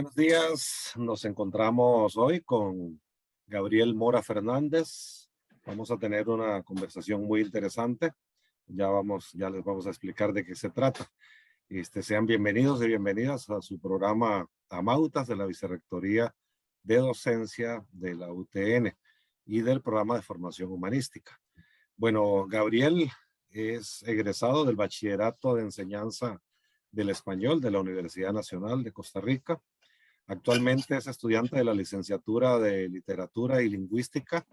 Buenos días, nos encontramos hoy con Gabriel Mora Fernández. Vamos a tener una conversación muy interesante. Ya les vamos a explicar de qué se trata. Sean bienvenidos y bienvenidas a su programa Amautas de la Vicerrectoría de Docencia de la UTN y del programa de formación humanística. Bueno, Gabriel es egresado del Bachillerato de Enseñanza del Español de la Universidad Nacional de Costa Rica. Actualmente es estudiante de la licenciatura de Literatura y Lingüística,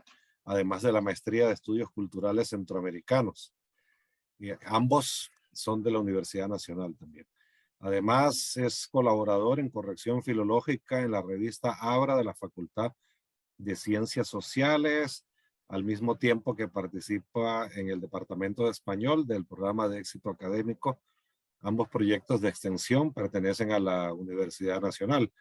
además de la maestría de Estudios Culturales Centroamericanos. Y ambos son de la Universidad Nacional también. Además, es colaborador en corrección filológica en la revista Abra de la Facultad de Ciencias Sociales, al mismo tiempo que participa en el Departamento de Español del Programa de Éxito Académico. Ambos proyectos de extensión pertenecen a la Universidad Nacional.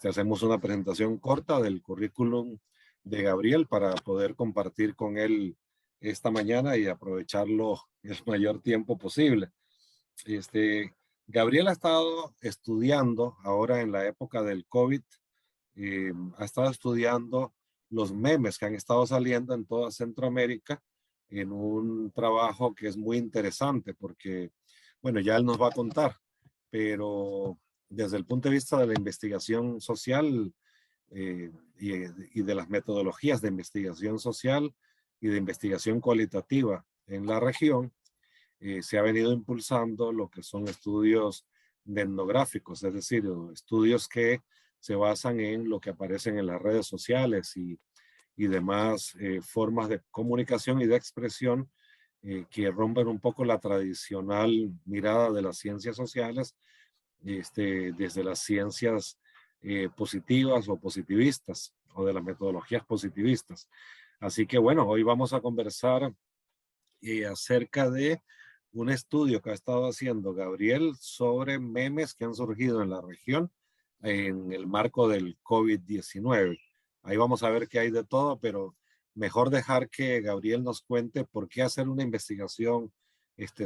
Hacemos una presentación corta del currículum de Gabriel para poder compartir con él esta mañana y aprovecharlo el mayor tiempo posible. Gabriel ha estado estudiando ahora en la época del COVID, ha estado estudiando los memes que han estado saliendo en toda Centroamérica en un trabajo que es muy interesante porque, bueno, ya él nos va a contar, pero desde el punto de vista de la investigación social y de las metodologías de investigación social y de investigación cualitativa en la región, se ha venido impulsando lo que son estudios etnográficos, es decir, estudios que se basan en lo que aparecen en las redes sociales y demás formas de comunicación y de expresión que rompen un poco la tradicional mirada de las ciencias sociales desde las ciencias positivas o positivistas o de las metodologías positivistas. Así que bueno, hoy vamos a conversar acerca de un estudio que ha estado haciendo Gabriel sobre memes que han surgido en la región en el marco del COVID-19. Ahí vamos a ver qué hay de todo, pero mejor dejar que Gabriel nos cuente por qué hacer una investigación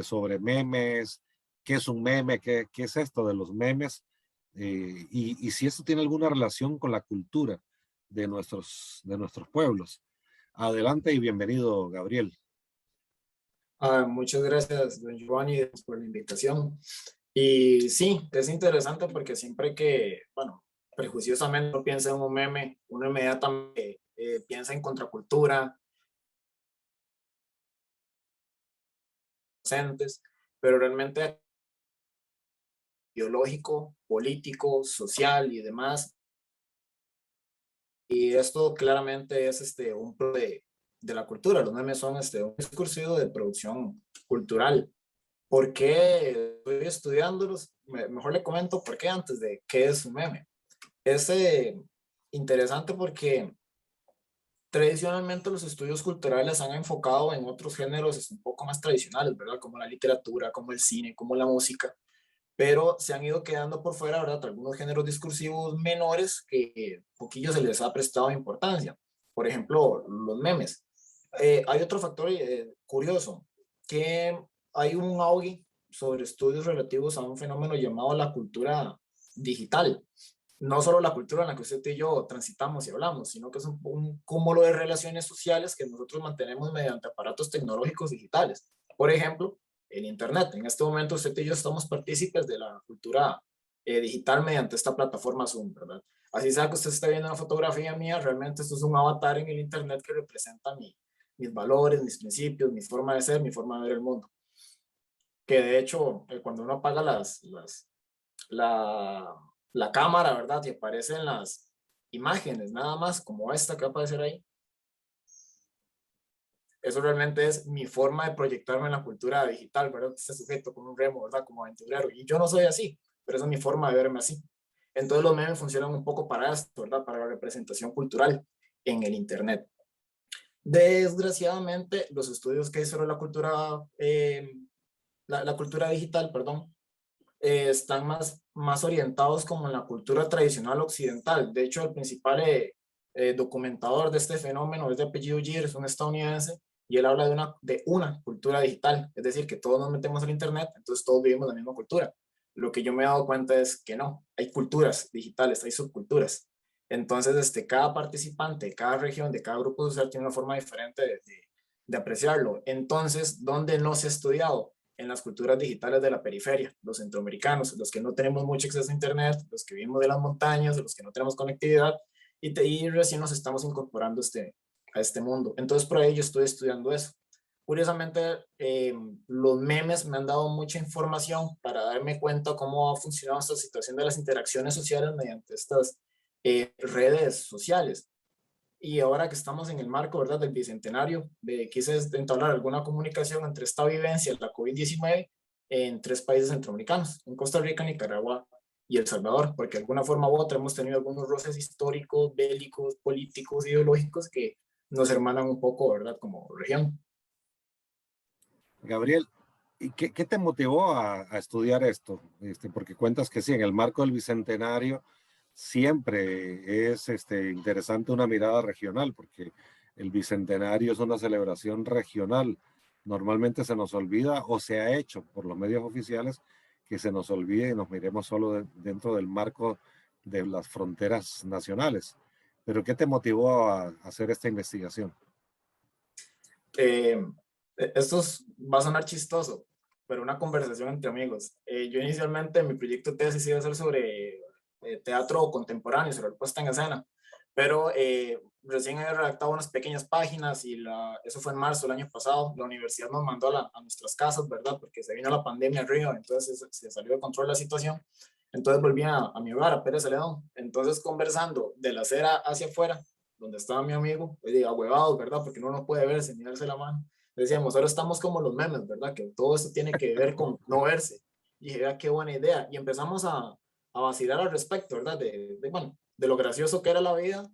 sobre memes, qué es un meme, qué es esto de los memes, y si esto tiene alguna relación con la cultura de nuestros pueblos. Adelante y bienvenido, Gabriel. Muchas gracias, don Giovanni, por la invitación. Y sí, es interesante porque siempre que, bueno, prejuiciosamente uno piensa en un meme, uno inmediatamente piensa en contracultura, docentes, pero realmente ideológico, político, social y demás. Y esto claramente es un pro de la cultura. Los memes son un discurso de producción cultural. ¿Por qué estoy estudiándolos? Mejor le comento por qué antes de qué es un meme. Es interesante porque tradicionalmente los estudios culturales han enfocado en otros géneros un poco más tradicionales, ¿verdad? Como la literatura, como el cine, como la música, pero se han ido quedando por fuera, ¿verdad? Algunos géneros discursivos menores que poquillo se les ha prestado importancia. Por ejemplo, los memes. Hay otro factor curioso, que hay un auge sobre estudios relativos a un fenómeno llamado la cultura digital. No solo la cultura en la que usted y yo transitamos y hablamos, sino que es un cúmulo de relaciones sociales que nosotros mantenemos mediante aparatos tecnológicos digitales. Por ejemplo, el Internet. En este momento usted y yo estamos partícipes de la cultura digital mediante esta plataforma Zoom, ¿verdad? Así sea que usted está viendo una fotografía mía, realmente esto es un avatar en el Internet que representa mis valores, mis principios, mi forma de ser, mi forma de ver el mundo. Que de hecho, cuando uno apaga la cámara, ¿verdad? Y aparecen las imágenes, nada más como esta que va a aparecer ahí. Eso realmente es mi forma de proyectarme en la cultura digital, ¿verdad? Este sujeto con un remo, ¿verdad? Como aventurero. Y yo no soy así, pero esa es mi forma de verme así. Entonces los memes funcionan un poco para esto, ¿verdad? Para la representación cultural en el Internet. Desgraciadamente, los estudios que hay sobre la cultura, la cultura digital, perdón, están más orientados como en la cultura tradicional occidental. De hecho, el principal documentador de este fenómeno es de apellido Gir, es un estadounidense, y él habla de una cultura digital, es decir, que todos nos metemos al Internet, entonces todos vivimos la misma cultura. Lo que yo me he dado cuenta es que no, hay culturas digitales, hay subculturas. Entonces, cada participante, cada región, de cada grupo social tiene una forma diferente de apreciarlo. Entonces, ¿dónde no se ha estudiado? En las culturas digitales de la periferia, los centroamericanos, los que no tenemos mucho acceso a Internet, los que vivimos de las montañas, los que no tenemos conectividad, y recién nos estamos incorporando a este mundo. Entonces, por ahí yo estoy estudiando eso. Curiosamente, los memes me han dado mucha información para darme cuenta cómo ha funcionado esta situación de las interacciones sociales mediante estas redes sociales. Y ahora que estamos en el marco, ¿verdad?, del bicentenario, quise entablar alguna comunicación entre esta vivencia, la COVID-19, en 3 países centroamericanos, en Costa Rica, Nicaragua y El Salvador, porque de alguna forma u otra hemos tenido algunos roces históricos, bélicos, políticos, ideológicos que nos hermanan un poco, ¿verdad?, como región. Gabriel, ¿y qué te motivó a estudiar esto? Porque cuentas que sí, en el marco del Bicentenario siempre es interesante una mirada regional, porque el Bicentenario es una celebración regional. Normalmente se nos olvida, o se ha hecho por los medios oficiales, que se nos olvide y nos miremos solo dentro del marco de las fronteras nacionales. Pero ¿qué te motivó a hacer esta investigación? Eh, va a sonar chistoso, pero una conversación entre amigos. Yo inicialmente mi proyecto de tesis iba a ser sobre teatro contemporáneo, sobre la puesta en escena, pero recién había redactado unas pequeñas páginas y eso fue en marzo del año pasado. La universidad nos mandó a nuestras casas, ¿verdad? Porque se vino la pandemia arriba, entonces se salió de control la situación. Entonces volví a mi hogar, a Pérez Celedón. Entonces, conversando de la acera hacia afuera, donde estaba mi amigo, ahuevados, ¿verdad? Porque uno no puede verse ni darse la mano. Decíamos, ahora estamos como los memes, ¿verdad? Que todo esto tiene que ver con no verse. Y dije, qué buena idea. Y empezamos a vacilar al respecto, ¿verdad? Bueno, de lo gracioso que era la vida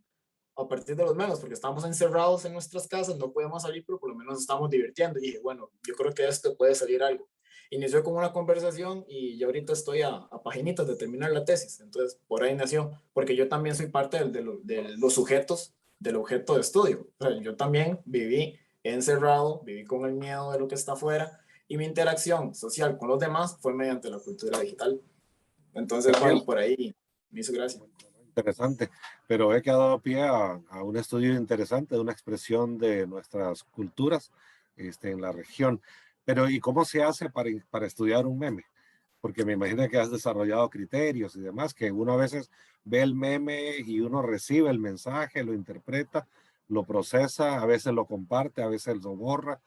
a partir de los memes, porque estábamos encerrados en nuestras casas, no podíamos salir, pero por lo menos nos estamos divirtiendo. Y dije, bueno, yo creo que esto puede salir algo. Inició como una conversación y yo ahorita estoy a paginitas de terminar la tesis. Entonces, por ahí nació, porque yo también soy parte de los sujetos del objeto de estudio. O sea, yo también viví encerrado, viví con el miedo de lo que está afuera y mi interacción social con los demás fue mediante la cultura digital. Entonces, Gabriel, bueno, por ahí me hizo gracia. interesante, pero he quedado a pie a un estudio interesante de una expresión de nuestras culturas en la región. Pero ¿y cómo se hace para estudiar un meme? Porque me imagino que has desarrollado criterios y demás, que uno a veces ve el meme y uno recibe el mensaje, lo interpreta, lo procesa, a veces lo comparte, a veces lo borra,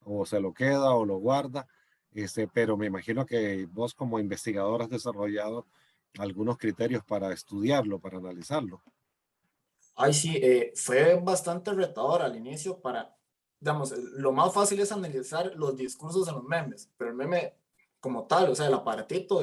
o se lo queda o lo guarda. Pero me imagino que vos como investigador has desarrollado algunos criterios para estudiarlo, para analizarlo. Ay, sí, fue bastante retador al inicio digamos, lo más fácil es analizar los discursos en los memes, pero el meme como tal, o sea, el aparatito,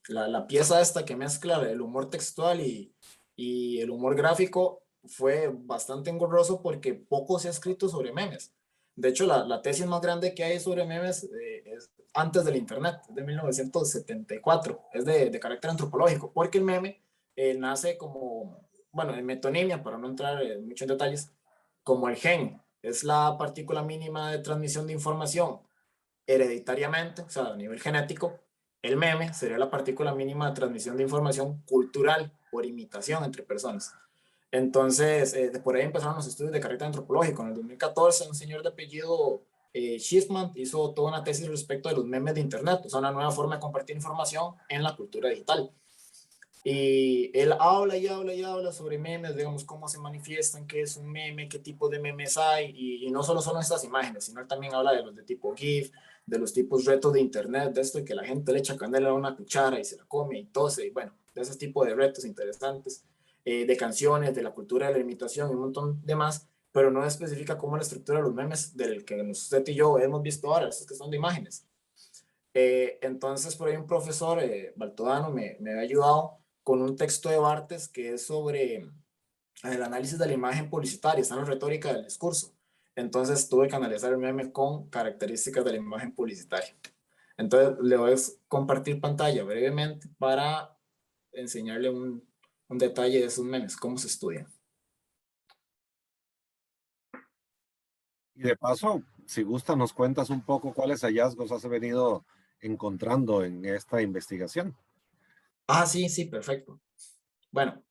la pieza esta que mezcla el humor textual y el humor gráfico fue bastante engorroso porque poco se ha escrito sobre memes. De hecho, la tesis más grande que hay sobre memes es antes del Internet, es de 1974, es de carácter antropológico, porque el meme nace como bueno, en metonimia, para no entrar mucho en detalles, como el gen es la partícula mínima de transmisión de información hereditariamente, o sea, a nivel genético, el meme sería la partícula mínima de transmisión de información cultural por imitación entre personas. Entonces, por ahí empezaron los estudios de carácter antropológico. En el 2014, un señor de apellido Schiffman hizo toda una tesis respecto de los memes de Internet, o sea, una nueva forma de compartir información en la cultura digital. Y él habla y habla y habla sobre memes, digamos, cómo se manifiestan, qué es un meme, qué tipo de memes hay, y no solo son estas imágenes, sino él también habla de los de tipo GIF, de los tipos retos de internet, de esto de que la gente le echa canela a una cuchara y se la come y tose, y bueno, de ese tipo de retos interesantes, de canciones, de la cultura de la imitación y un montón de más, pero no especifica cómo la estructura de los memes del que usted y yo hemos visto ahora, estos que son de imágenes. Entonces, por ahí un profesor, Baltodano, me ha ayudado con un texto de Bartes que es sobre el análisis de la imagen publicitaria, está en la retórica del discurso. Entonces tuve que analizar el meme con características de la imagen publicitaria. Entonces le voy a compartir pantalla brevemente para enseñarle un detalle de esos memes, cómo se estudian. Y de paso, si gusta, nos cuentas un poco cuáles hallazgos has venido encontrando en esta investigación. Ah, sí, sí, perfecto. Bueno,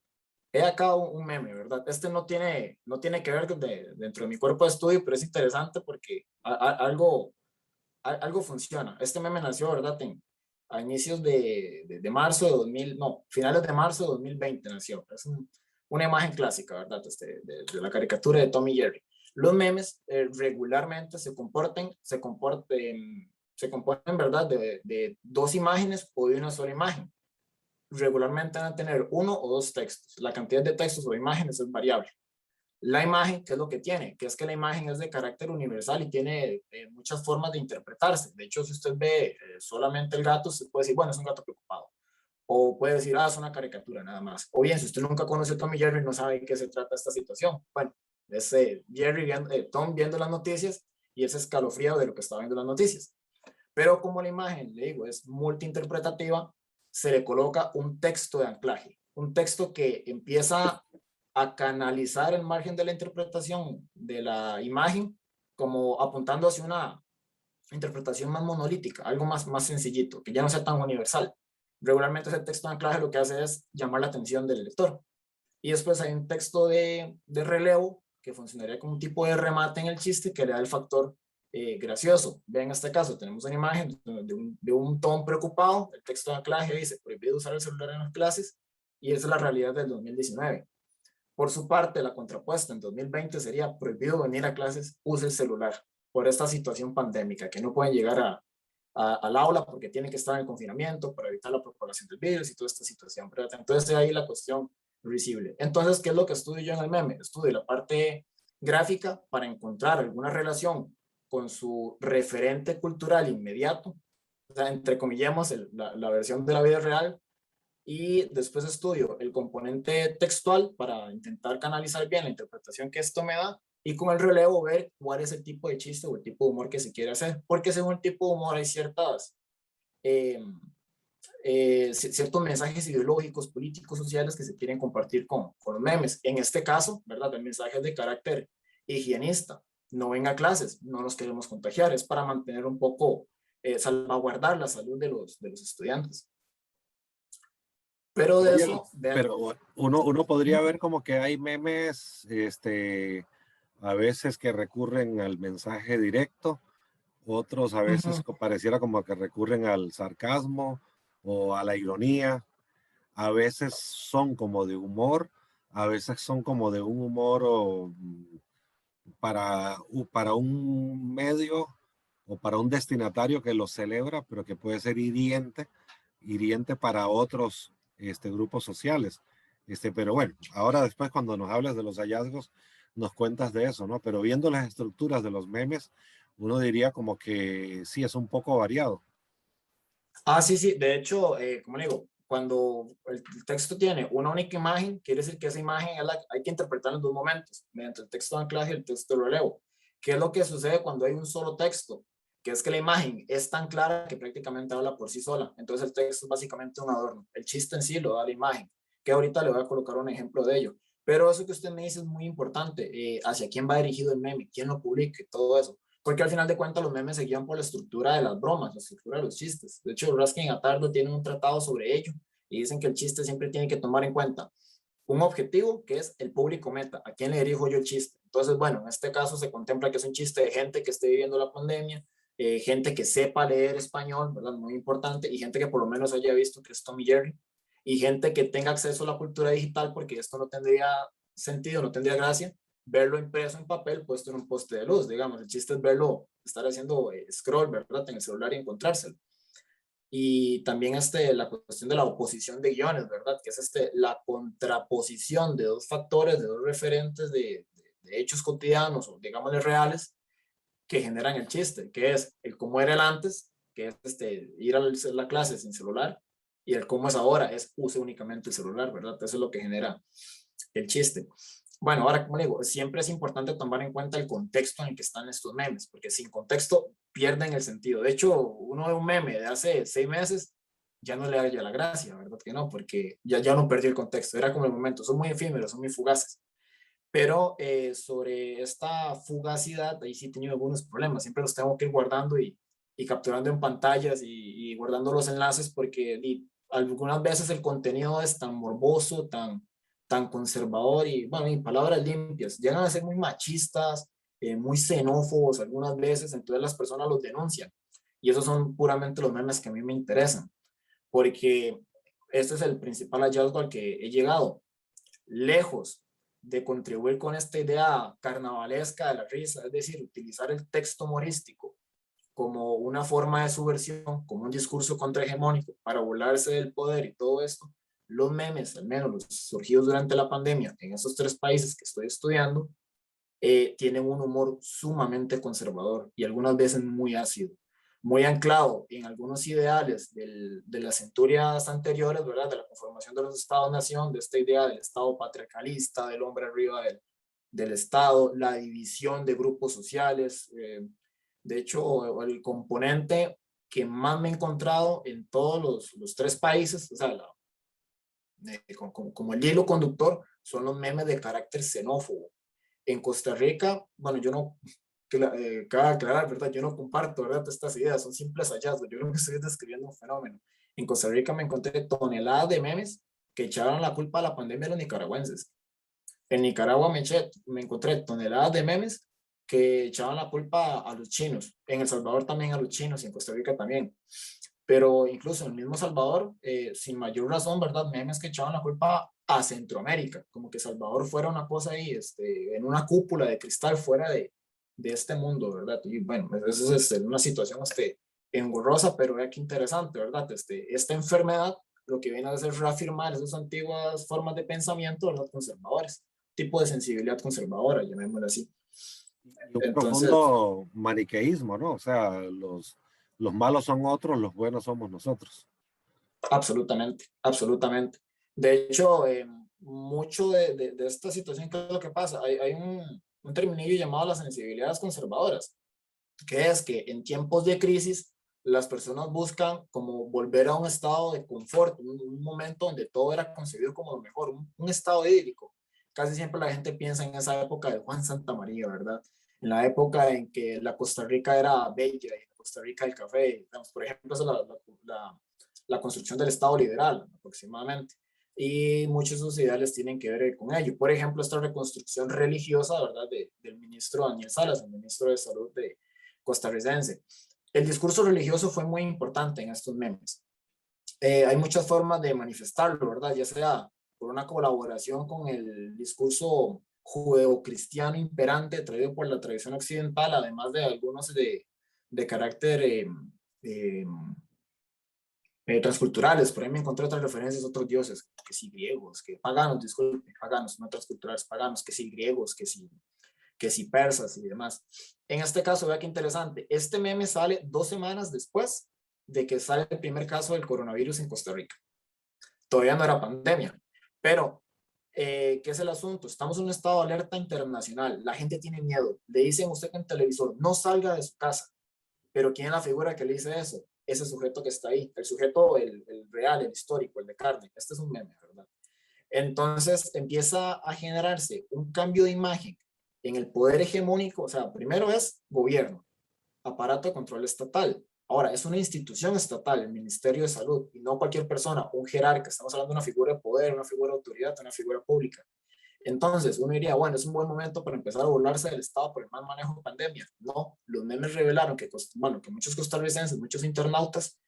he acá un meme, ¿verdad? Este no tiene que ver dentro de mi cuerpo de estudio, pero es interesante porque algo funciona. Este meme nació, ¿verdad? A inicios de marzo de 2000, no, finales de marzo de 2020 nació. Es una imagen clásica, ¿verdad? De la caricatura de Tom y Jerry. Los memes regularmente se componen, ¿verdad? De dos imágenes o de una sola imagen. Regularmente van a tener uno o dos textos. La cantidad de textos o imágenes es variable. La imagen, ¿qué es lo que tiene? Que es que la imagen es de carácter universal y tiene muchas formas de interpretarse. De hecho, si usted ve solamente el gato, usted puede decir, bueno, es un gato preocupado. O puede decir, es una caricatura nada más. O bien, si usted nunca conoce a Tom y Jerry, no sabe de qué se trata esta situación. Bueno, es Tom viendo las noticias y es escalofrío de lo que está viendo las noticias. Pero como la imagen, le digo, es multiinterpretativa, se le coloca un texto de anclaje, un texto que empieza a canalizar el margen de la interpretación de la imagen, como apuntando hacia una interpretación más monolítica, algo más sencillito, que ya no sea tan universal. Regularmente ese texto de anclaje lo que hace es llamar la atención del lector. Y después hay un texto de relevo que funcionaría como un tipo de remate en el chiste que le da el factor gracioso. Vean, en este caso tenemos una imagen de un Tom preocupado, el texto de anclaje dice prohibido usar el celular en las clases, y esa es la realidad del 2019. Por su parte, la contrapuesta en 2020 sería prohibido venir a clases, use el celular por esta situación pandémica, que no pueden llegar al aula porque tienen que estar en confinamiento para evitar la propagación del virus y toda esta situación. ¿Verdad? Entonces ahí la cuestión visible. Entonces, ¿qué es lo que estudio yo en el meme? Estudio la parte gráfica para encontrar alguna relación con su referente cultural inmediato, o sea, entrecomillemos la versión de la vida real, y después estudio el componente textual para intentar canalizar bien la interpretación que esto me da, y con el relevo ver cuál es el tipo de chiste o el tipo de humor que se quiere hacer, porque según el tipo de humor hay eh, ciertos mensajes ideológicos, políticos, sociales que se quieren compartir con los memes. En este caso, ¿verdad? El mensaje es de carácter higienista. No venga a clases, no nos queremos contagiar, es para mantener un poco, salvaguardar la salud de los estudiantes. Pero de Oye, eso, vean. pero uno podría ver como que hay memes, a veces que recurren al mensaje directo, otros a veces pareciera como que recurren al sarcasmo o a la ironía, a veces son como de humor, a veces son como de un humor para un medio o para un destinatario que lo celebra, pero que puede ser hiriente para otros grupos sociales. Pero bueno, ahora después cuando nos hablas de los hallazgos, nos cuentas de eso, ¿no? Pero viendo las estructuras de los memes, uno diría como que sí, es un poco variado. Sí, sí, de hecho, como le digo, cuando el texto tiene una única imagen, quiere decir que esa imagen hay que interpretarla en dos momentos, mediante el texto de anclaje y el texto de relevo. ¿Qué es lo que sucede cuando hay un solo texto? Que es que la imagen es tan clara que prácticamente habla por sí sola. Entonces el texto es básicamente un adorno. El chiste en sí lo da la imagen, que ahorita le voy a colocar un ejemplo de ello. Pero eso que usted me dice es muy importante, hacia quién va dirigido el meme, quién lo publica y todo eso. Porque al final de cuentas los memes se guían por la estructura de las bromas, la estructura de los chistes. De hecho, Raskin y Atardo tienen un tratado sobre ello y dicen que el chiste siempre tiene que tomar en cuenta un objetivo, que es el público meta, a quién le dirijo yo el chiste. Entonces, bueno, en este caso se contempla que es un chiste de gente que esté viviendo la pandemia, gente que sepa leer español, ¿verdad? Muy importante, y gente que por lo menos haya visto que es Tom y Jerry, y gente que tenga acceso a la cultura digital, porque esto no tendría sentido, no tendría gracia verlo impreso en papel puesto en un poste de luz, digamos. El chiste es verlo, estar haciendo scroll, ¿verdad? En el celular y encontrárselo. Y también la cuestión de la oposición de guiones, ¿verdad? Que es la contraposición de dos factores, de dos referentes de hechos cotidianos o digámosle reales que generan el chiste, que es el cómo era el antes, que es ir a la clase sin celular, y el cómo es ahora, es use únicamente el celular, ¿verdad? Eso es lo que genera el chiste. Bueno, ahora, como digo, siempre es importante tomar en cuenta el contexto en el que están estos memes, porque sin contexto pierden el sentido. De hecho, uno ve un meme de hace 6 meses, ya no le haya la gracia, ¿verdad? Que no, porque ya no perdió el contexto. Era como el momento, son muy efímeros, son muy fugaces. Pero sobre esta fugacidad, ahí sí he tenido algunos problemas. Siempre los tengo que ir guardando y capturando en pantallas y y guardando los enlaces porque algunas veces el contenido es tan morboso, tan conservador y, bueno, en palabras limpias, llegan a ser muy machistas, muy xenófobos algunas veces, entonces las personas los denuncian. Y esos son puramente los memes que a mí me interesan, porque este es el principal hallazgo al que he llegado. Lejos de contribuir con esta idea carnavalesca de la risa, es decir, utilizar el texto humorístico como una forma de subversión, como un discurso contrahegemónico para burlarse del poder y todo esto, los memes, al menos los surgidos durante la pandemia en esos 3 países que estoy estudiando, tienen un humor sumamente conservador y algunas veces muy ácido, muy anclado en algunos ideales de las centurias anteriores, ¿verdad? De la conformación de los estados-nación, de esta idea del estado patriarcalista, del hombre arriba del estado, la división de grupos sociales. De hecho, el componente que más me he encontrado en todos los 3 países, o sea, como el hilo conductor, son los memes de carácter xenófobo. En Costa Rica, bueno, yo no, cabe aclarar, ¿verdad? Yo no comparto, ¿verdad? Estas ideas, son simples hallazgos. Yo creo que estoy describiendo un fenómeno. En Costa Rica me encontré toneladas de memes que echaron la culpa a la pandemia a los nicaragüenses. En Nicaragua me encontré toneladas de memes que echaban la culpa a los chinos. En El Salvador también a los chinos y en Costa Rica también. Pero incluso en el mismo Salvador, sin mayor razón, ¿verdad? Memes que echaban la culpa a Centroamérica, como que Salvador fuera una cosa ahí, en una cúpula de cristal fuera de este mundo, ¿verdad? Y bueno, eso es una situación engorrosa, pero vea qué interesante, ¿verdad? Esta enfermedad lo que viene a hacer es reafirmar esas antiguas formas de pensamiento, ¿verdad? Conservadores, tipo de sensibilidad conservadora, llamémoslo así. Y un Entonces, profundo maniqueísmo, ¿no? O sea, los malos son otros, los buenos somos nosotros. absolutamente, absolutamente. De hecho, mucho de esta situación, ¿qué es lo que pasa? Hay un terminillo llamado las sensibilidades conservadoras, que es que en tiempos de crisis las personas buscan como volver a un estado de confort, un momento donde todo era concebido como lo mejor, un estado idílico. Casi siempre la gente piensa en esa época de Juan Santamaría, ¿verdad? En la época en que la Costa Rica era bella y la Costa Rica el café. Digamos, por ejemplo, esa es la construcción del Estado liberal, aproximadamente. Y muchos de sus ideales tienen que ver con ello. Por ejemplo, esta reconstrucción religiosa, ¿verdad? Del ministro Daniel Salas, el ministro de Salud costarricense. El discurso religioso fue muy importante en estos memes. Hay muchas formas de manifestarlo, ¿verdad? Ya sea por una colaboración con el discurso judeocristiano imperante traído por la tradición occidental, además de algunos de carácter eh, transculturales. Por ahí me encontré otras referencias a otros dioses, que sí griegos, que paganos, disculpe, paganos, no transculturales, paganos, que sí griegos, que sí persas y demás. En este caso, vea qué interesante, este meme sale 2 semanas después de que sale el primer caso del coronavirus en Costa Rica. Todavía no era pandemia, pero ¿qué es el asunto? Estamos en un estado de alerta internacional, la gente tiene miedo, le dicen a usted en televisor, no salga de su casa, pero ¿quién es la figura que le dice eso? Ese sujeto que está ahí, el sujeto, el real, el histórico, el de carne. Este es un meme, ¿verdad? Entonces empieza a generarse un cambio de imagen en el poder hegemónico. O sea, primero es gobierno, aparato de control estatal. Ahora, es una institución estatal, el Ministerio de Salud, y no cualquier persona, un jerarca. Estamos hablando de una figura de poder, una figura de autoridad, una figura pública. Entonces, uno diría, bueno, es un buen momento para empezar a burlarse del Estado por el mal manejo de pandemia. No, los memes revelaron que, bueno, que muchos costarricenses, muchos internautas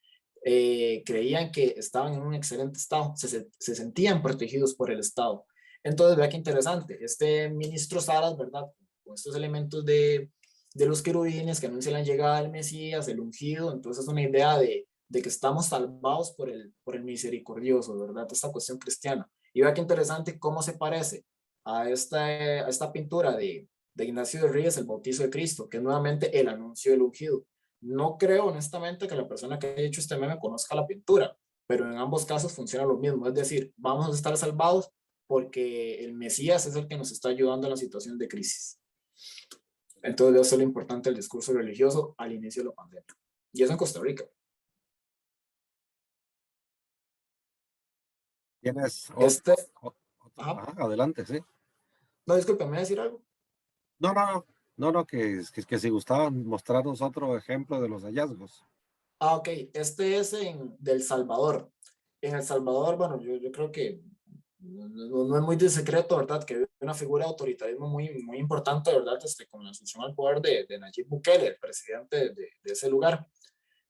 creían que estaban en un excelente estado, se sentían protegidos por el Estado. Entonces, vea qué interesante, este ministro Salas, ¿verdad? Con estos elementos de los querubines que anuncian la llegada del Mesías, el ungido, entonces es una idea de que estamos salvados por el misericordioso, ¿verdad? Esta cuestión cristiana. Y vea qué interesante cómo se parece a esta pintura de Ignacio de Ríos, el bautizo de Cristo, que es nuevamente el anuncio del ungido. No creo honestamente que la persona que haya hecho este meme conozca la pintura, pero en ambos casos funciona lo mismo, es decir, vamos a estar salvados porque el Mesías es el que nos está ayudando en la situación de crisis. Entonces eso es lo importante del discurso religioso al inicio de la pandemia. Y eso en Costa Rica. ¿Tienes Este, ajá, Ajá, adelante, sí. no, disculpe, ¿me voy a decir algo? No, no, no, no, no, que si gustaban mostrarnos otro ejemplo de los hallazgos. Ok, este es del Salvador. En El Salvador, bueno, yo creo que no es muy de secreto, ¿verdad? Que hay una figura de autoritarismo muy importante, ¿verdad? Con la asunción al poder de Nayib Bukele, el presidente de ese lugar.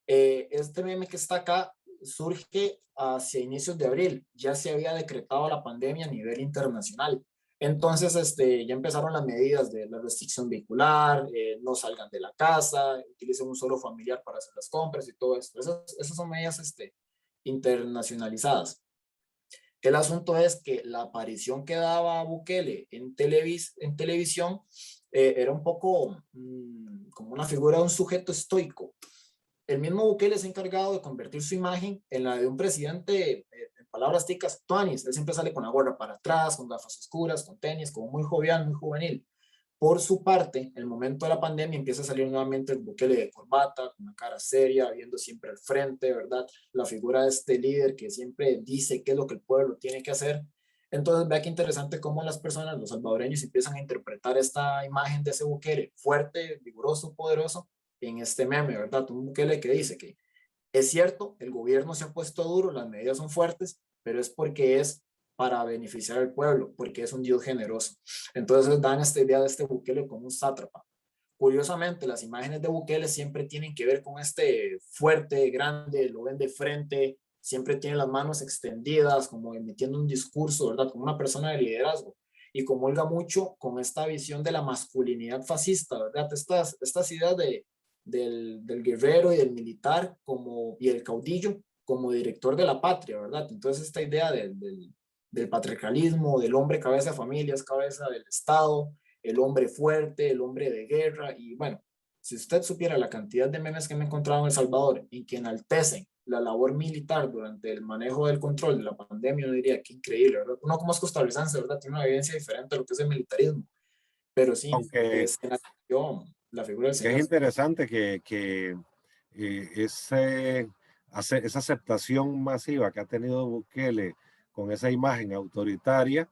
Este meme que está acá surge hacia inicios de abril. Ya se había decretado la pandemia a nivel internacional. Entonces, ya empezaron las medidas de la restricción vehicular, no salgan de la casa, utilicen un solo familiar para hacer las compras y todo esto. Esas son medidas internacionalizadas. El asunto es que la aparición que daba Bukele en televisión era un poco como una figura de un sujeto estoico. El mismo Bukele se ha encargado de convertir su imagen en la de un presidente, en palabras ticas, tuanis. Él siempre sale con la gorra para atrás, con gafas oscuras, con tenis, como muy jovial, muy juvenil. Por su parte, en el momento de la pandemia empieza a salir nuevamente el Bukele de corbata, con una cara seria, viendo siempre al frente, ¿verdad? La figura de este líder que siempre dice qué es lo que el pueblo tiene que hacer. Entonces, vea qué interesante cómo las personas, los salvadoreños, empiezan a interpretar esta imagen de ese Bukele fuerte, vigoroso, poderoso, en este meme, ¿verdad? Un Bukele que dice que es cierto, el gobierno se ha puesto duro, las medidas son fuertes, pero es porque es para beneficiar al pueblo, porque es un Dios generoso. Entonces dan esta idea de este Bukele como un sátrapa. Curiosamente, las imágenes de Bukele siempre tienen que ver con este fuerte, grande, lo ven de frente, siempre tiene las manos extendidas, como emitiendo un discurso, ¿verdad? Como una persona de liderazgo. Y comulga mucho con esta visión de la masculinidad fascista, ¿verdad? Estas ideas del guerrero y del militar y el caudillo como director de la patria, ¿verdad? Entonces esta idea del patriarcalismo, del hombre cabeza de familia, es cabeza del Estado, el hombre fuerte, el hombre de guerra, y bueno, si usted supiera la cantidad de memes que me he encontrado en El Salvador y que enaltecen la labor militar durante el manejo del control de la pandemia, uno diría que increíble, ¿verdad? Uno como es costarricense, ¿verdad? Tiene una evidencia diferente a lo que es el militarismo, pero sí, Aunque, se nació la figura del que es señor. interesante que esa aceptación masiva que ha tenido Bukele con esa imagen autoritaria,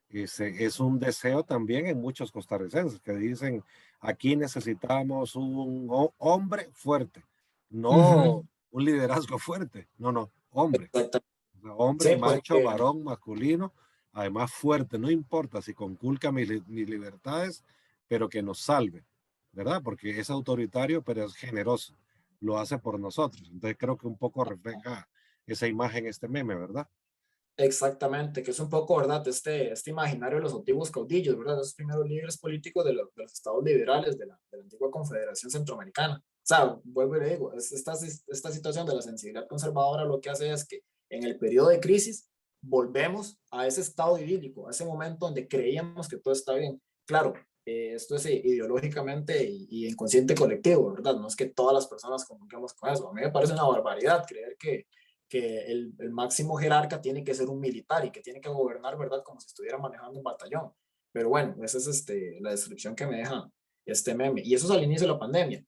es un deseo también en muchos costarricenses que dicen, aquí necesitamos un hombre fuerte, no Ujú, un liderazgo fuerte, no, hombre. exactamente. O sea, hombre, Sí, macho, porque varón, masculino, además fuerte, no importa si conculca mis libertades, pero que nos salve, ¿verdad? Porque es autoritario, pero es generoso, lo hace por nosotros. Entonces creo que un poco refleja esa imagen, este meme, ¿verdad? exactamente, que es un poco, ¿verdad? Este imaginario de los antiguos caudillos, ¿verdad? Esos primeros líderes políticos de los estados liberales de la antigua Confederación Centroamericana. O sea, vuelvo y le digo, esta situación de la sensibilidad conservadora lo que hace es que en el periodo de crisis volvemos a ese estado idílico, a ese momento donde creíamos que todo está bien. Claro, esto es ideológicamente y inconsciente colectivo, ¿verdad? No es que todas las personas comuniquemos con eso. A mí me parece una barbaridad creer que el máximo jerarca tiene que ser un militar y que tiene que gobernar, ¿verdad? Como si estuviera manejando un batallón. Pero bueno, esa es la descripción que me deja este meme. Y eso es al inicio de la pandemia.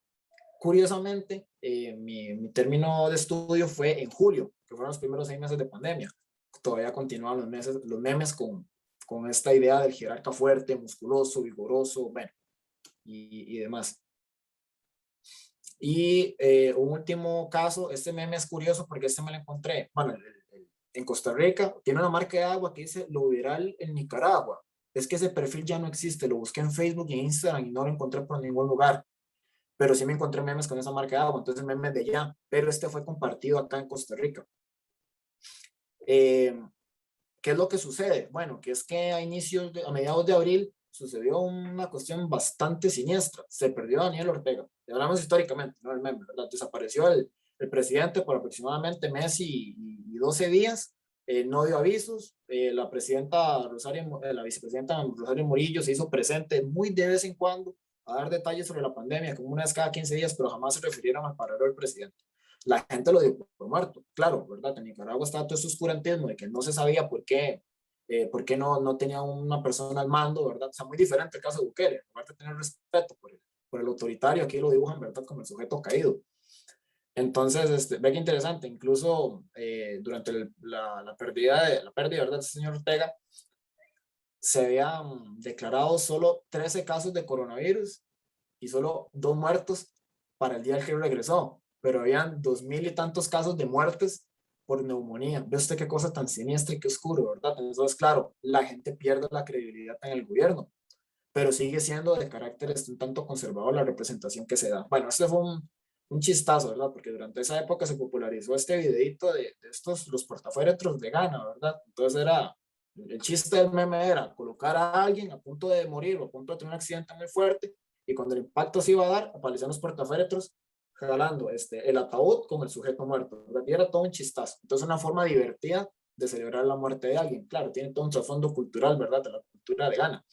Curiosamente, mi término de estudio fue en julio, que fueron los primeros 6 meses de pandemia. Todavía continuaban los memes con esta idea del jerarca fuerte, musculoso, vigoroso, bueno, y demás. Y un último caso, este meme es curioso porque este me lo encontré, bueno, en Costa Rica tiene una marca de agua que dice lo viral en Nicaragua. Es que ese perfil ya no existe, lo busqué en Facebook y en Instagram y no lo encontré por ningún lugar, pero sí me encontré memes con esa marca de agua, entonces memes de allá, pero este fue compartido acá en Costa Rica. Eh, ¿Qué es lo que sucede? Bueno, que es que a mediados de abril sucedió una cuestión bastante siniestra. Se perdió Daniel Ortega. Y hablamos históricamente, no el meme, ¿verdad? Desapareció el presidente por aproximadamente mes y 12 días. No dio avisos. La vicepresidenta Rosario Murillo se hizo presente muy de vez en cuando a dar detalles sobre la pandemia, como una vez cada 15 días, pero jamás se refirieron al paradero del presidente. La gente lo dio por muerto, claro, ¿verdad? En Nicaragua estaba todo ese oscurantismo de que no se sabía por qué no tenía una persona al mando, ¿verdad? O sea, muy diferente el caso de Bukele, aparte de tener respeto por el autoritario, aquí lo dibujan, ¿verdad? Como el sujeto caído. Entonces, ve que interesante, incluso durante la pérdida, ¿verdad? De este señor Ortega, se habían declarado solo 13 casos de coronavirus y solo 2 muertos para el día que regresó. pero habían 2000 y tantos casos de muertes por neumonía. ¿Ve usted qué cosa tan siniestra y qué oscuro, verdad? Entonces, claro, la gente pierde la credibilidad en el gobierno, pero sigue siendo de carácter un tanto conservador la representación que se da. Bueno, este fue un chistazo, ¿verdad? Porque durante esa época se popularizó este videito de estos, los portaféretros de Ghana, ¿verdad? Entonces era, el chiste del meme era colocar a alguien a punto de morir o a punto de tener un accidente muy fuerte, y cuando el impacto se iba a dar, aparecían los portaféretros regalando el ataúd con el sujeto muerto, ¿verdad? Y era todo un chistazo. Entonces una forma divertida de celebrar la muerte de alguien. Claro, tiene todo un trasfondo cultural, ¿verdad? De la cultura de Ghana.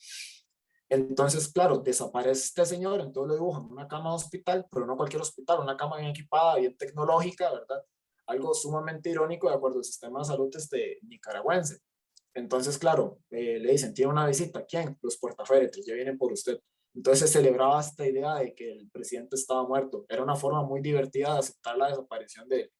Entonces, claro, desaparece este señor, entonces lo dibujan en una cama de hospital, pero no cualquier hospital, una cama bien equipada, bien tecnológica, ¿verdad? Algo sumamente irónico de acuerdo al sistema de salud nicaragüense. Entonces, claro, le dicen, tiene una visita, ¿quién? Los portaféretros, ya vienen por usted. Entonces se celebraba esta idea de que el presidente estaba muerto. Era una forma muy divertida de aceptar la desaparición del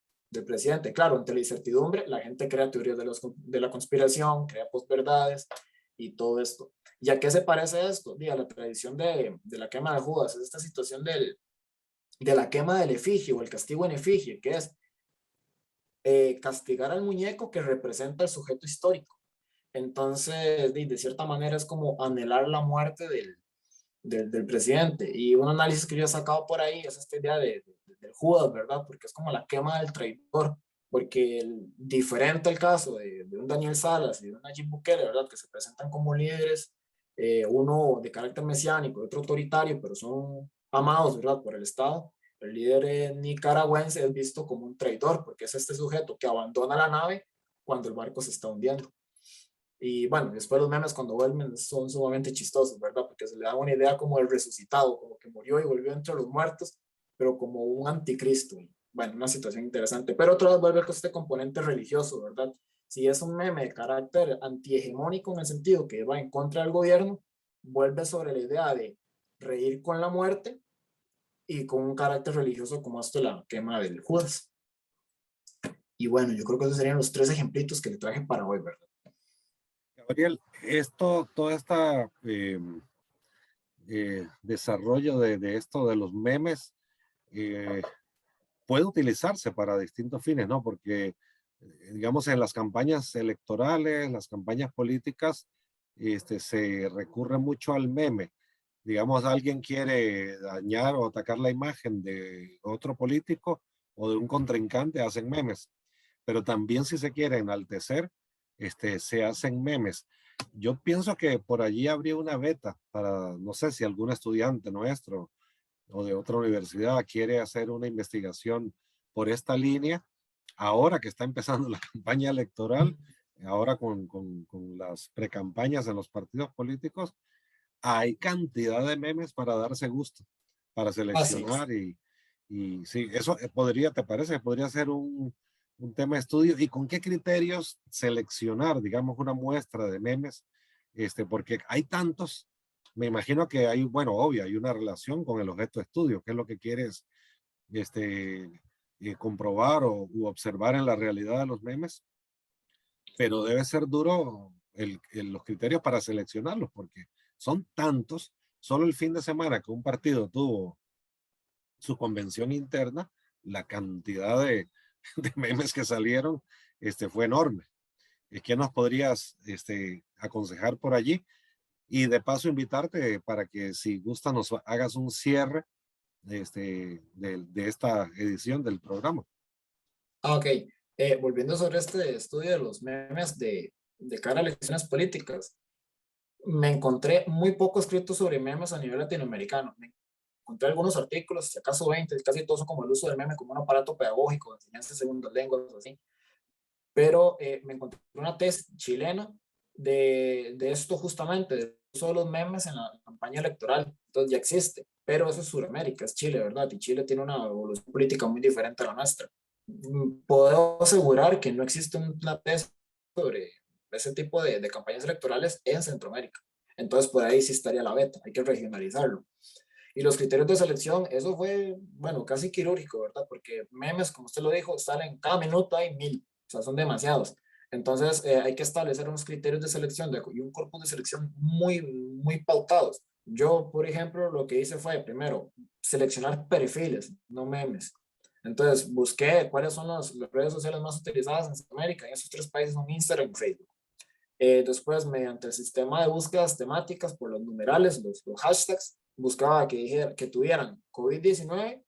presidente. Claro, ante la incertidumbre, la gente crea teorías de la conspiración, crea posverdades y todo esto. ¿Y a qué se parece esto? A la tradición de la quema de Judas, es esta situación de la quema del efigie o el castigo en efigie, que es castigar al muñeco que representa el sujeto histórico. Entonces, de cierta manera es como anhelar la muerte del presidente. Y un análisis que yo he sacado por ahí es esta idea del Judas, ¿verdad? Porque es como la quema del traidor, porque diferente el caso de un Daniel Salas y de un Nayib Bukele, ¿verdad? Que se presentan como líderes, uno de carácter mesiánico, otro autoritario, pero son amados, ¿verdad? Por el Estado. El líder nicaragüense es visto como un traidor, porque es este sujeto que abandona la nave cuando el barco se está hundiendo. Y bueno, después los memes cuando vuelven son sumamente chistosos, ¿verdad? Porque se le da una idea como el resucitado, como que murió y volvió entre los muertos, pero como un anticristo. Bueno, una situación interesante. Pero otra vez vuelve con este componente religioso, ¿verdad? Si es un meme de carácter antihegemónico en el sentido que va en contra del gobierno, vuelve sobre la idea de reír con la muerte y con un carácter religioso como esto la quema del Judas. Y bueno, yo creo que esos serían los tres ejemplitos que le traje para hoy, ¿verdad? Gabriel, todo este desarrollo de esto de los memes eh, puede utilizarse para distintos fines, ¿no? Porque, digamos, en las campañas electorales, las campañas políticas, se recurre mucho al meme. Digamos, alguien quiere dañar o atacar la imagen de otro político o de un contrincante, hacen memes. Pero también si se quiere enaltecer, se hacen memes. Yo pienso que por allí habría una beta para, no sé si algún estudiante nuestro o de otra universidad quiere hacer una investigación por esta línea, ahora que está empezando la campaña electoral, ahora con las precampañas en los partidos políticos, hay cantidad de memes para darse gusto, para Así es. seleccionar y sí, eso podría, ¿te parece? Podría ser un tema de estudio. ¿Y con qué criterios seleccionar, digamos, una muestra de memes? Porque hay tantos, me imagino que hay, bueno, obvio, hay una relación con el objeto de estudio, que es lo que quieres comprobar o u observar en la realidad de los memes, pero debe ser duro los criterios para seleccionarlos, porque son tantos. Solo el fin de semana que un partido tuvo su convención interna, la cantidad de memes que salieron fue enorme. ¿Qué nos podrías aconsejar por allí? Y de paso invitarte para que si gusta nos hagas un cierre de esta edición del programa. Ok, volviendo sobre este estudio de los memes de cara a elecciones políticas, me encontré muy poco escrito sobre memes a nivel latinoamericano. Me encontré algunos artículos, si acaso 20, casi todos son como el uso del meme como un aparato pedagógico de enseñanza de segundas lenguas, así. Pero me encontré una tesis chilena de esto justamente, de uso de los memes en la campaña electoral. Entonces ya existe, pero eso es Sudamérica, es Chile, ¿verdad? Y Chile tiene una evolución política muy diferente a la nuestra. Puedo asegurar que no existe una tesis sobre ese tipo de campañas electorales en Centroamérica. Entonces, por ahí sí estaría la beta, hay que regionalizarlo. Y los criterios de selección, eso fue, bueno, casi quirúrgico, ¿verdad? Porque memes, como usted lo dijo, salen cada minuto, hay 1000, o sea, son demasiados. Entonces, hay que establecer unos criterios de selección y un corpus de selección muy, muy pautados. Yo, por ejemplo, lo que hice fue, primero, seleccionar perfiles, no memes. Entonces busqué cuáles son las redes sociales más utilizadas en Centroamérica. En esos 3 países son Instagram y Facebook. Después, mediante el sistema de búsquedas temáticas por los numerales, los hashtags, buscaba que tuvieran COVID-19,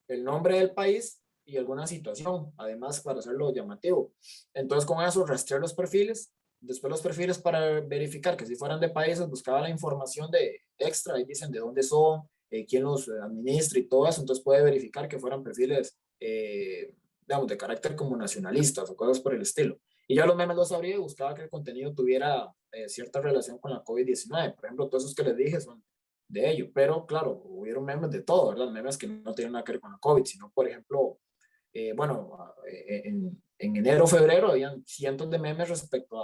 el nombre del país y alguna situación, además para hacerlo llamativo. Entonces con eso rastreé los perfiles, después los perfiles para verificar que si fueran de países, buscaba la información de extra, ahí dicen de dónde son, quién los administra y todo eso, entonces puede verificar que fueran perfiles, digamos, de carácter como nacionalistas o cosas por el estilo. Y ya los memes los abría y buscaba que el contenido tuviera cierta relación con la COVID-19. Por ejemplo, todos esos que les dije son de ello, pero claro, hubieron memes de todo, ¿verdad? Memes que no tienen nada que ver con la COVID, sino, por ejemplo, bueno, en enero, febrero, habían cientos de memes respecto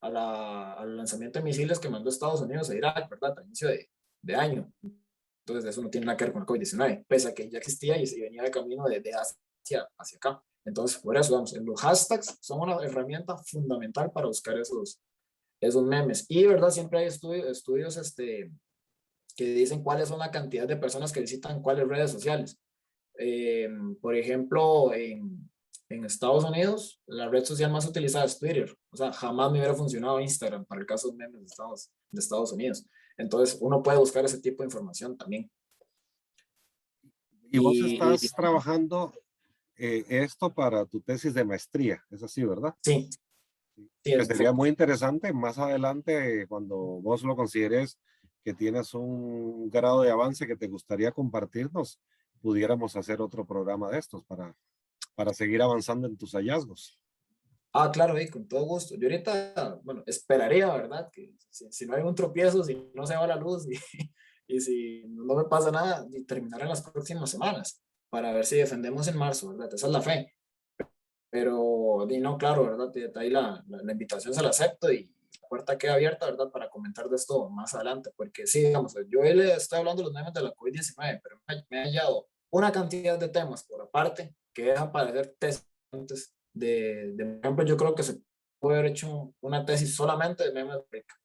al lanzamiento de misiles que mandó Estados Unidos a Irak, ¿verdad? A inicio de año. Entonces, eso no tiene nada que ver con la COVID-19, pese a que ya existía y se venía de camino de Asia hacia acá. Entonces, por eso, vamos, los hashtags son una herramienta fundamental para buscar esos memes. Y, ¿verdad? Siempre hay estudios que dicen cuáles son la cantidad de personas que visitan cuáles redes sociales. Por ejemplo, en Estados Unidos, la red social más utilizada es Twitter. O sea, jamás me hubiera funcionado Instagram para el caso de memes de Estados Unidos. Entonces, uno puede buscar ese tipo de información también. Y vos Y estás trabajando esto para tu tesis de maestría, es así, ¿verdad? sí, sí, Que en sería efecto. muy interesante más adelante, cuando vos lo consideres que tienes un grado de avance que te gustaría compartirnos, pudiéramos hacer otro programa de estos para seguir avanzando en tus hallazgos. Ah, claro, y con todo gusto. Yo ahorita, bueno, esperaría, ¿verdad? Que si no hay un tropiezo, si no se va la luz y si no me pasa nada, y terminar en las próximas semanas para ver si defendemos en marzo, ¿verdad? Esa es la fe. Pero, di no, claro, ¿verdad? De ahí la invitación se la acepto y la puerta queda abierta, ¿verdad? Para comentar de esto más adelante, porque sí, digamos, yo le estoy hablando de los memes de la COVID-19, pero me ha hallado una cantidad de temas por aparte que dejan para hacer tesis por ejemplo, yo creo que se puede haber hecho una tesis solamente de memes de África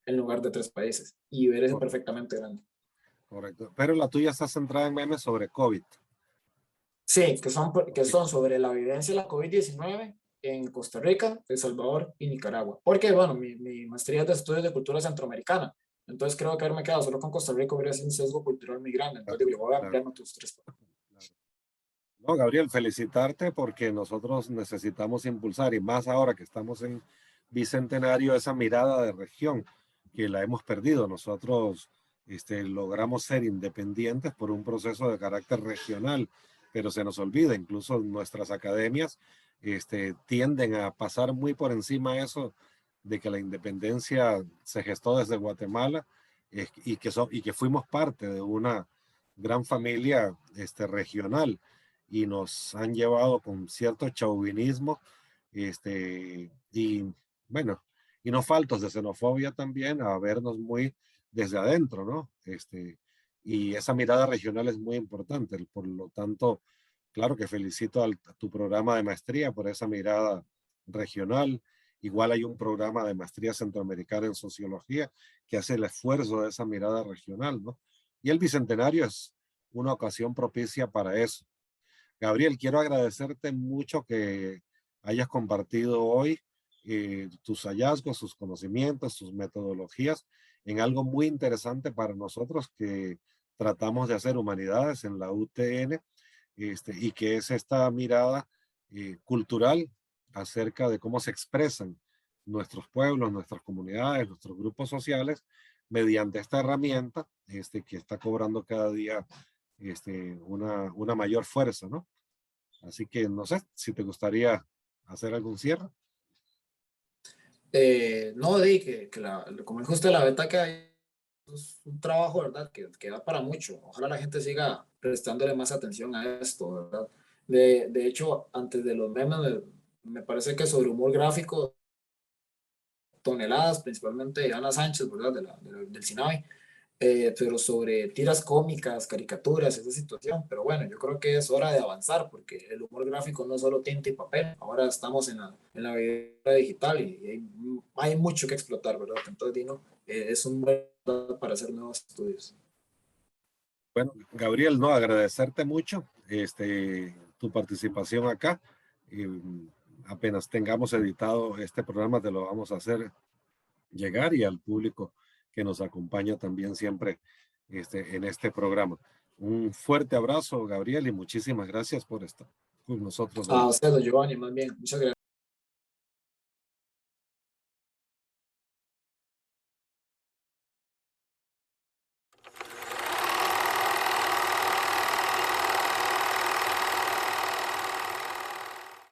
en lugar de 3 países y ver ese Correcto, perfectamente grande. correcto. Pero la tuya está centrada en memes sobre COVID. Sí, que Ok, son sobre la vivencia de la COVID-19 en Costa Rica, El Salvador y Nicaragua. Porque, bueno, mi maestría es de estudios de cultura centroamericana. Entonces creo que haberme quedado solo con Costa Rica hubiera sido un sesgo cultural muy grande. Entonces claro, digo, yo voy a claro, ampliar otros 3. claro. No, Gabriel, felicitarte porque nosotros necesitamos impulsar y más ahora que estamos en Bicentenario, esa mirada de región que la hemos perdido. Nosotros logramos ser independientes por un proceso de carácter regional, pero se nos olvida, incluso nuestras academias tienden a pasar muy por encima eso de que la independencia se gestó desde Guatemala y que fuimos parte de una gran familia regional y nos han llevado con cierto chauvinismo y bueno, y no faltos de xenofobia también a vernos muy desde adentro, ¿no? Y esa mirada regional es muy importante, por lo tanto, claro que felicito a tu programa de maestría por esa mirada regional. Igual hay un programa de maestría centroamericana en sociología que hace el esfuerzo de esa mirada regional, ¿no? Y el Bicentenario es una ocasión propicia para eso. Gabriel, quiero agradecerte mucho que hayas compartido hoy tus hallazgos, sus conocimientos, sus metodologías en algo muy interesante para nosotros que tratamos de hacer humanidades en la UTN, y que es esta mirada cultural acerca de cómo se expresan nuestros pueblos, nuestras comunidades, nuestros grupos sociales mediante esta herramienta que está cobrando cada día una mayor fuerza, ¿no? Así que no sé si te gustaría hacer algún cierre. No, di como dijo usted, la beta que hay es un trabajo, ¿verdad? Que da para mucho. Ojalá la gente siga prestándole más atención a esto, ¿verdad? De hecho, antes de los memes, me parece que sobre humor gráfico, toneladas, principalmente de Ana Sánchez, ¿verdad? Del CINAVI, pero sobre tiras cómicas, caricaturas, esa situación. Pero bueno, yo creo que es hora de avanzar porque el humor gráfico no es solo tinta y papel. Ahora estamos en la vida digital y hay mucho que explotar, ¿verdad? Entonces, Dino, es un buen para hacer nuevos estudios. Bueno, Gabriel, no, agradecerte mucho. tu participación acá. Apenas tengamos editado este programa, te lo vamos a hacer llegar, y al público que nos acompaña también siempre en este programa. Un fuerte abrazo, Gabriel, y muchísimas gracias por estar con nosotros hoy. A usted, Giovanni, más bien. Muchas gracias.